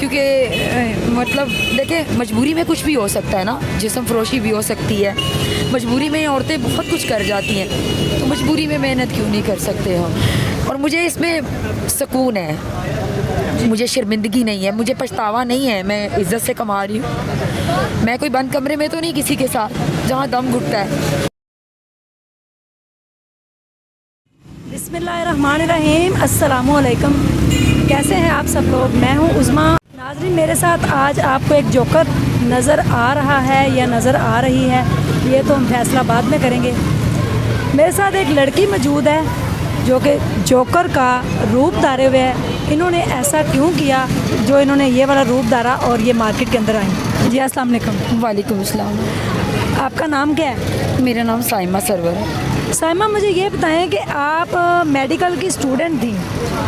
क्योंकि मतलब देखिए मजबूरी में कुछ भी हो सकता है ना, जिस्म फरोशी भी हो सकती है, मजबूरी में औरतें बहुत कुछ कर जाती हैं, तो मजबूरी में मेहनत क्यों नहीं कर सकते हम। और मुझे इसमें सुकून है, मुझे शर्मिंदगी नहीं है, मुझे पछतावा नहीं है, मैं इज़्ज़त से कमा रही हूँ। मैं कोई बंद कमरे में तो नहीं किसी के साथ जहाँ दम घुटता है। बिस्मिल्लाहिर्रहमानिर्रहीम, अस्सलामुअलैकुम। कैसे हैं आप सब लोग? मैं हूं उज़्मा। नाज़रीन, मेरे साथ आज आपको एक जोकर नज़र आ रहा है या नज़र आ रही है, ये तो हम फैसला बाद में करेंगे। मेरे साथ एक लड़की मौजूद है जो कि जोकर का रूप धारे हुए है। इन्होंने ऐसा क्यों किया जो इन्होंने ये वाला रूप धारा और ये मार्केट के अंदर आई? जी अस्सलाम वालेकुम। वालेकुम अस्सलाम। आपका नाम क्या है? मेरा नाम साइमा सरवर है। साइमा, मुझे ये बताएं कि आप मेडिकल की स्टूडेंट थी,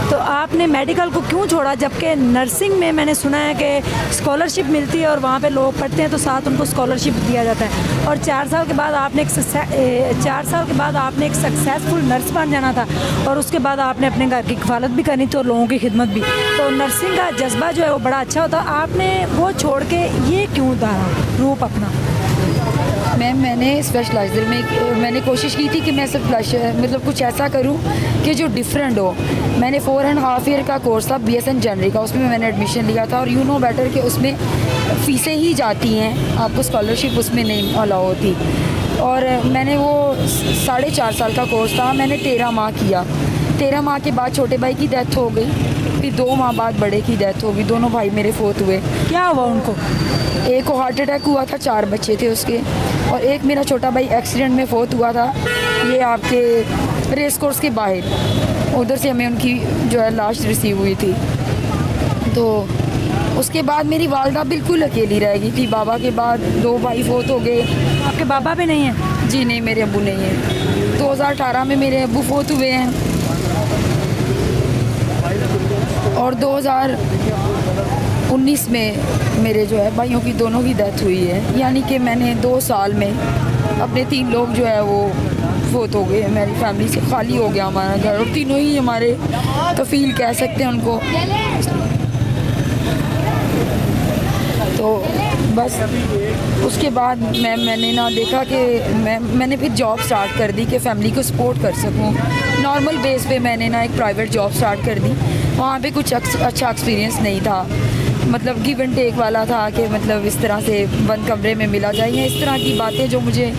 तो आपने मेडिकल को क्यों छोड़ा, जबकि नर्सिंग में मैंने सुना है कि स्कॉलरशिप मिलती है और वहाँ पे लोग पढ़ते हैं तो साथ उनको स्कॉलरशिप दिया जाता है, और 4 साल के बाद आपने एक सक्सेसफुल नर्स बन जाना था, और उसके बाद आपने अपने घर की किफ़ालत भी करनी थी और लोगों की खिदमत भी। तो नर्सिंग का जज्बा जो है वो बड़ा अच्छा होता, आपने वो छोड़ के ये क्यों धारा रूप अपना? मैंने स्पेशलाइजर में मैंने कोशिश की थी कि मैं मतलब कुछ ऐसा करूं कि जो डिफरेंट हो। मैंने 4.5 ईयर का कोर्स था BSN जनरल का, उसमें मैंने एडमिशन लिया था, और यू नो बेटर कि उसमें फ़ीसें ही जाती हैं, आपको स्कॉलरशिप उसमें नहीं अलाउ होती। और मैंने वो 4.5 साल का कोर्स था, मैंने 13 माह किया। 13 माह के बाद छोटे भाई की डेथ हो गई, फिर 2 माह बाद बड़े की डेथ हो गई। दोनों भाई मेरे फोत हुए। क्या हुआ उनको? एक को हार्ट अटैक हुआ था, 4 बच्चे थे उसके, और एक मेरा छोटा भाई एक्सीडेंट में फोत हुआ था, ये आपके रेस कोर्स के बाहर, उधर से हमें उनकी जो है लाश रिसीव हुई थी। तो उसके बाद मेरी वालदा बिल्कुल अकेली रह गई थी। बाबा के बाद 2 भाई फोत हो गए। आपके बाबा भी नहीं हैं? जी नहीं, मेरे अब्बू नहीं है। 2018 में मेरे अब्बू फोत हुए हैं, और 2019 में मेरे जो है भाइयों की दोनों की डेथ हुई है। यानी कि मैंने 2 साल में अपने 3 लोग जो है वो फोत हो गए। मेरी फैमिली से खाली हो गया हमारा घर, और तीनों ही हमारे कफील कह सकते हैं उनको। तो बस उसके बाद मैंने ना देखा कि मैंने फिर जॉब स्टार्ट कर दी कि फ़ैमिली को सपोर्ट कर सकूं। नॉर्मल बेस पे मैंने ना एक प्राइवेट जॉब स्टार्ट कर दी। वहाँ पे कुछ अच्छा एक्सपीरियंस नहीं था, मतलब गिव एंड टेक वाला था कि मतलब इस तरह से बंद कमरे में मिला जाए, या इस तरह की बातें जो मुझे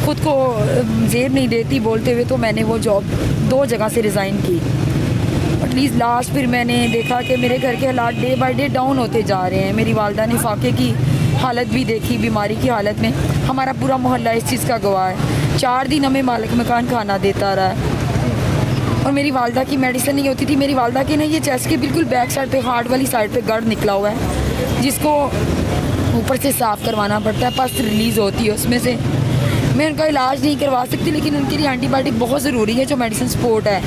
ख़ुद को जेब नहीं देती बोलते हुए। तो मैंने वो जॉब 2 जगह से रिज़ाइन की। एटलीस्ट लास्ट फिर मैंने देखा कि मेरे घर के हालात डे बाय डे डाउन होते जा रहे हैं। मेरी वालदा ने फाके की हालत भी देखी, बीमारी की हालत में। हमारा पूरा मोहल्ला इस चीज़ का गवाह है। 4 दिन हमें मालिक मकान खाना देता रहा है, और मेरी वालदा की मेडिसिन नहीं होती थी। मेरी वालदा के ना ये चेस्ट के बिल्कुल बैक साइड पे, हार्ट वाली साइड पे गड़ निकला हुआ है, जिसको ऊपर से साफ़ करवाना पड़ता है, पस रिलीज़ होती है उसमें से। मैं उनका इलाज नहीं करवा सकती, लेकिन उनके लिए एंटीबायोटिक बहुत ज़रूरी है, जो मेडिसिन सपोर्ट है।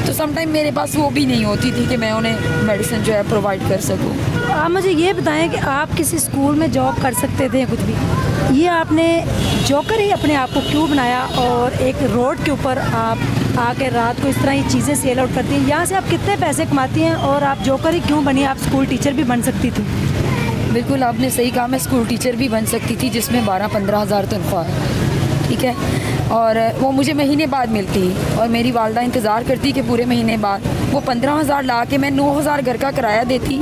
तो समटाइम मेरे पास वो भी नहीं होती थी कि मैं उन्हें मेडिसिन जो है प्रोवाइड कर सकूं। आप मुझे ये बताएं कि आप किसी स्कूल में जॉब कर सकते थे, कुछ भी, ये आपने जोकर ही अपने आप को क्यों बनाया, और एक रोड के ऊपर आप आके रात को इस तरह ये चीज़ें सेल आउट करती हैं? यहाँ से आप कितने पैसे कमाती हैं, और आप जोकर ही क्यों बनी? आप स्कूल टीचर भी बन सकती थी। बिल्कुल आपने सही कहा, मैं स्कूल टीचर भी बन सकती थी, जिसमें 12-15 हज़ार तनख्वाह है, ठीक है, और वो मुझे महीने बाद मिलती, और मेरी वालदा इंतज़ार करती कि पूरे महीने बाद वो 15,000 ला के मैं 9,000 घर का किराया देती,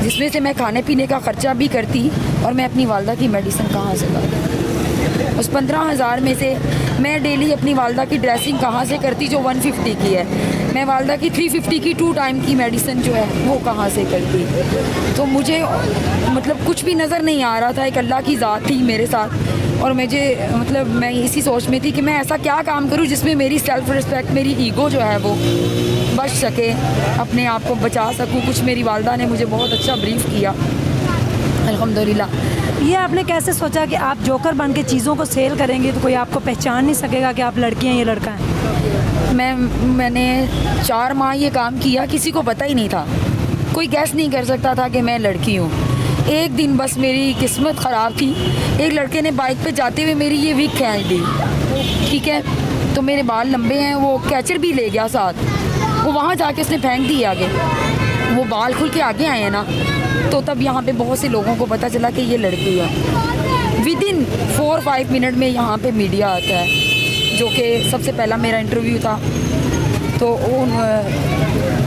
जिसमें से मैं खाने पीने का ख़र्चा भी करती, और मैं अपनी वालदा की मेडिसिन कहाँ से लाती? उस 15,000 में से मैं डेली अपनी वालदा की ड्रेसिंग कहाँ से करती, जो 150 की है? मैं वालदा की 350 की 2 टाइम की मेडिसिन जो है वो कहाँ से करती? तो मुझे मतलब कुछ भी नज़र नहीं आ रहा था। एक अल्लाह की ज़ात थी मेरे साथ, और मुझे मतलब मैं इसी सोच में थी कि मैं ऐसा क्या काम करूं जिसमें मेरी सेल्फ़ रिस्पेक्ट, मेरी ईगो जो है वो बच सके, अपने आप को बचा सकूं। कुछ मेरी वालदा ने मुझे बहुत अच्छा ब्रीफ किया, अल्हम्दुलिल्लाह। ये आपने कैसे सोचा कि आप जोकर बन के चीज़ों को सेल करेंगे तो कोई आपको पहचान नहीं सकेगा कि आप लड़की हैं, ये लड़का है? मैंने 4 माह ये काम किया, किसी को पता ही नहीं था, कोई गैस नहीं कर सकता था कि मैं लड़की हूँ। एक दिन बस मेरी किस्मत ख़राब थी, एक लड़के ने बाइक पे जाते हुए मेरी ये विग खींच दी, ठीक है, तो मेरे बाल लंबे हैं, वो कैचर भी ले गया साथ, वो वहाँ जाके उसने फेंक दी आगे। वो बाल खुल के आगे आए हैं ना, तो तब यहाँ पे बहुत से लोगों को पता चला कि ये लड़की है। विद इन 4-5 मिनट में यहाँ पे मीडिया आता है, जो कि सबसे पहला मेरा इंटरव्यू था, तो उन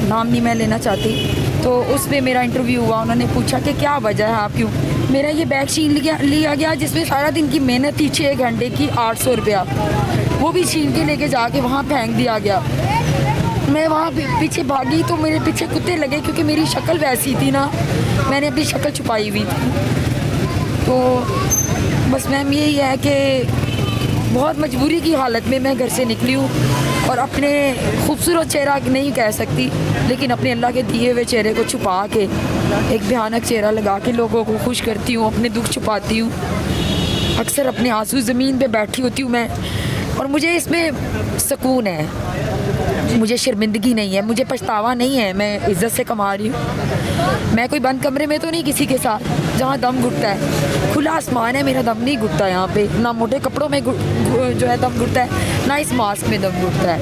नाम नहीं मैं लेना चाहती, तो उस पर मेरा इंटरव्यू हुआ। उन्होंने पूछा कि क्या वजह है, आप क्यों। मेरा ये बैग छीन लिया गया जिसमें सारा दिन की मेहनत थी, 6 घंटे की 800 रुपया, वो भी छीन के लेके जाके वहाँ फेंक दिया गया। मैं वहाँ पीछे भागी तो मेरे पीछे कुत्ते लगे, क्योंकि मेरी शक्ल वैसी थी ना, मैंने अपनी शक्ल छुपाई हुई थी। तो बस मैम यही है कि बहुत मजबूरी की हालत में मैं घर से निकली हूँ, और अपने खूबसूरत चेहरा नहीं कह सकती, लेकिन अपने अल्लाह के दिए हुए चेहरे को छुपा के एक भयानक चेहरा लगा के लोगों को खुश करती हूँ, अपने दुख छुपाती हूँ। अक्सर अपने आंसू ज़मीन पे बैठी होती हूँ मैं, और मुझे इसमें सुकून है, मुझे शर्मिंदगी नहीं है, मुझे पछतावा नहीं है। मैं इज़्ज़त से कमा रही हूँ। मैं कोई बंद कमरे में तो नहीं किसी के साथ जहाँ दम घुटता है। खुला आसमान है, मेरा दम नहीं घुटता यहाँ पे, ना मोटे कपड़ों में जो है दम घुटता है, ना इस मास्क में दम घुटता है।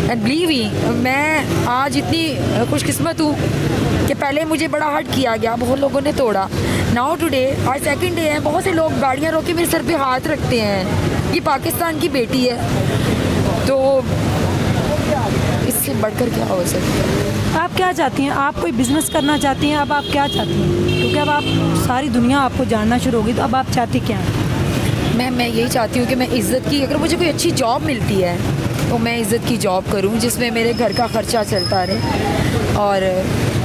एंड बिलीव मी, मैं आज इतनी खुशकिस्मत हूँ कि पहले मुझे बड़ा हर्ट किया गया, बहुत लोगों ने तोड़ा। नाउ टुडे, आज सेकंड डे है, बहुत से लोग गाड़ियाँ रोक के मेरे सर पे हाथ रखते हैं। ये पाकिस्तान की बेटी है, तो इससे बढ़कर क्या हो सकता है। आप क्या चाहती हैं? आप कोई बिज़नेस करना चाहती हैं? अब आप क्या चाहती हैं? क्योंकि अब आप सारी दुनिया आपको जानना शुरू होगी, तो अब आप चाहती क्या हैं? मैं यही चाहती हूँ कि मैं इज़्ज़त की, अगर मुझे कोई अच्छी जॉब मिलती है तो मैं इज़्ज़त की जॉब करूँ, जिसमें मेरे घर का ख़र्चा चलता रहे। और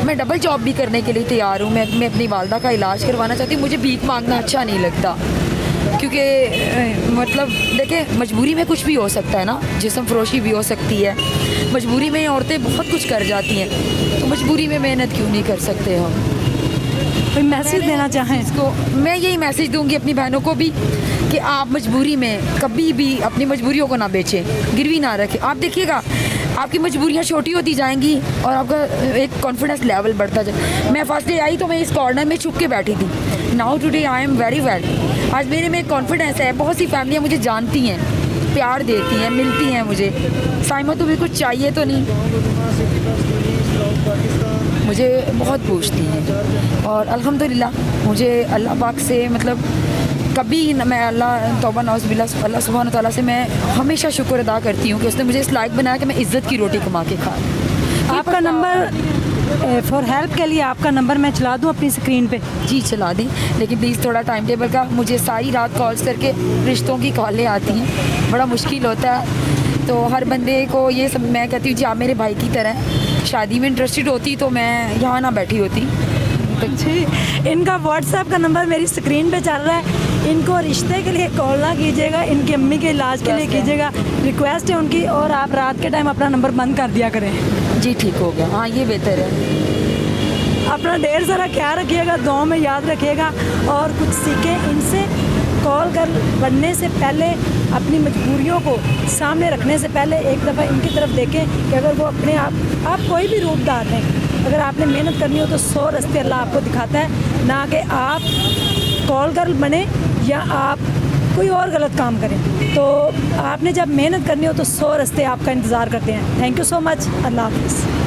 मैं डबल जॉब भी करने के लिए तैयार हूँ। मैं अपनी वालदा का इलाज करवाना चाहती हूँ। मुझे भीख मांगना अच्छा नहीं लगता, क्योंकि मतलब देखिए, मजबूरी में कुछ भी हो सकता है ना, जिस्म फरोशी भी हो सकती है। मजबूरी में औरतें बहुत कुछ कर जाती हैं, तो मजबूरी में मेहनत क्यों नहीं कर सकते हम। कोई मैसेज देना चाहें इसको, मैं यही मैसेज दूंगी अपनी बहनों को भी कि आप मजबूरी में कभी भी अपनी मजबूरियों को ना बेचें, गिरवी ना रखें। आप देखिएगा, आपकी मजबूरियाँ छोटी होती जाएंगी और आपका एक कॉन्फिडेंस लेवल बढ़ता जाए। मैं फर्स्ट डे आई तो मैं इस कॉर्नर में छुप के बैठी थी। Now today I am very well. आज मेरे में कॉन्फिडेंस है। बहुत सी फैमिलियाँ मुझे जानती हैं, प्यार देती हैं, मिलती हैं मुझे। साइमा तुम्हें कुछ चाहिए तो नहीं, मुझे बहुत पूछती हैं। और अल्हम्दुलिल्लाह मुझे अल्लाह पाक से मतलब कभी न मैं अल्लाह तौबा नौज़ बिल्लाह अल्लाह सुब्हान तआला से मैं हमेशा शुक्र अदा करती हूँ कि उसने मुझे इस लायक बनाया कि मैं इज़्ज़त की रोटी कमा के खाऊं। आपका नंबर फॉर हेल्प के लिए आपका नंबर मैं चला दूं अपनी स्क्रीन पे? जी चला दें, लेकिन प्लीज़ थोड़ा टाइम टेबल का, मुझे सारी रात कॉल्स करके रिश्तों की कॉलें आती हैं, बड़ा मुश्किल होता है। तो हर बंदे को ये सब मैं कहती हूँ जी आप मेरे भाई की तरह, शादी में इंटरेस्टेड होती तो मैं यहाँ ना बैठी होती। जी, इनका व्हाट्सएप का नंबर मेरी स्क्रीन पे चल रहा है। इनको रिश्ते के लिए कॉल ना कीजिएगा, इनकी अम्मी के इलाज के लिए कीजिएगा, रिक्वेस्ट है उनकी। और आप रात के टाइम अपना नंबर बंद कर दिया करें। जी ठीक हो गया, हाँ ये बेहतर है। अपना ढेर सारा ख्याल रखिएगा, दुआ में याद रखिएगा, और कुछ सीखें इनसे। कॉल कर बढ़ने से पहले, अपनी मजबूरियों को सामने रखने से पहले एक दफ़ा इनकी तरफ देखें कि अगर वो अपने आप कोई भी रूपदार हैं, अगर आपने मेहनत करनी हो तो 100 रास्ते अल्लाह आपको दिखाता है, ना कि आप कॉल गर्ल बने या आप कोई और गलत काम करें। तो आपने जब मेहनत करनी हो तो 100 रास्ते आपका इंतज़ार करते हैं। Thank you so much. अल्लाह हाफ़िज़।